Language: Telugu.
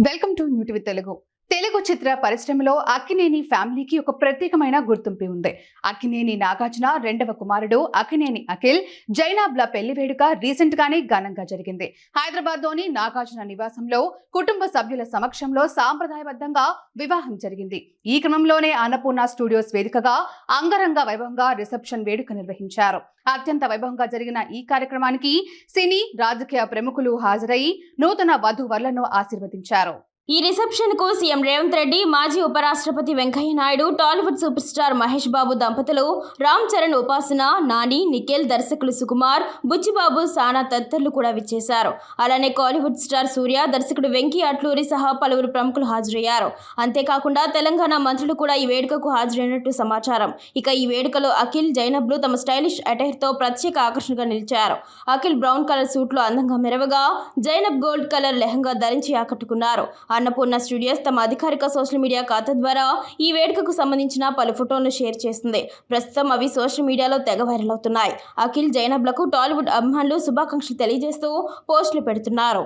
Welcome to new TV Telugu. Telugu చిత్ర పరిశ్రమలో అక్కినేని ఫ్యామిలీకి ఒక ప్రత్యేకమైన గుర్తింపు ఉంది. అక్కినేని నాగార్జున రెండవ కుమారుడు అక్కినేని అఖిల్ జైనాబ్ల పెళ్లి వేడుక రీసెంట్ గానే ఘనంగా జరిగింది. హైదరాబాద్ లోని నాగార్జున నివాసంలో కుటుంబ సభ్యుల సమక్షంలో సాంప్రదాయబద్ధంగా వివాహం జరిగింది. ఈ క్రమంలోనే అన్నపూర్ణ స్టూడియోస్ వేదికగా అంగరంగ వైభవంగా రిసెప్షన్ వేడుక నిర్వహించారు. అత్యంత వైభవంగా జరిగిన ఈ కార్యక్రమానికి సినీ రాజకీయ ప్రముఖులు హాజరై నూతన వధూవరులను ఆశీర్వదించారు. ఈ రిసెప్షన్ కు సీఎం రేవంత్ రెడ్డి, మాజీ ఉపరాష్ట్రపతి వెంకయ్య నాయుడు, టాలీవుడ్ సూపర్ స్టార్ మహేష్ బాబు దంపతులు, రామ్ చరణ్, ఉపాసన, నాని, నిఖిల్, దర్శకులు సుకుమార్, బుచ్చిబాబు, సానా తదితరులు కూడా విచ్చేశారు. అలానే కాలీవుడ్ స్టార్ సూర్య, దర్శకుడు వెంకీ అట్లూరి సహా పలువురు ప్రముఖులు హాజరయ్యారు. అంతేకాకుండా తెలంగాణ మంత్రులు కూడా ఈ వేడుకకు హాజరైనట్టు సమాచారం. ఇక ఈ వేడుకలో అఖిల్, జైనబ్లు తమ స్టైలిష్ అటైర్ తో ప్రత్యేక ఆకర్షణగా నిలిచారు. అఖిల్ బ్రౌన్ కలర్ సూట్ లో అందంగా మెరవగా, జైనబ్ గోల్డ్ కలర్ లెహంగా ధరించి ఆకట్టుకున్నారు. అన్నపూర్ణ స్టూడియోస్ తమ అధికారిక సోషల్ మీడియా ఖాతా ద్వారా ఈ వేడుకకు సంబంధించిన పలు ఫోటోలను షేర్ చేస్తుంది. ప్రస్తుతం అవి సోషల్ మీడియాలో తెగ వైరల్ అవుతున్నాయి. అఖిల్, జైనబ్లకు టాలీవుడ్ అభిమానులు శుభాకాంక్షలు తెలియజేస్తూ పోస్టులు పెడుతున్నారు.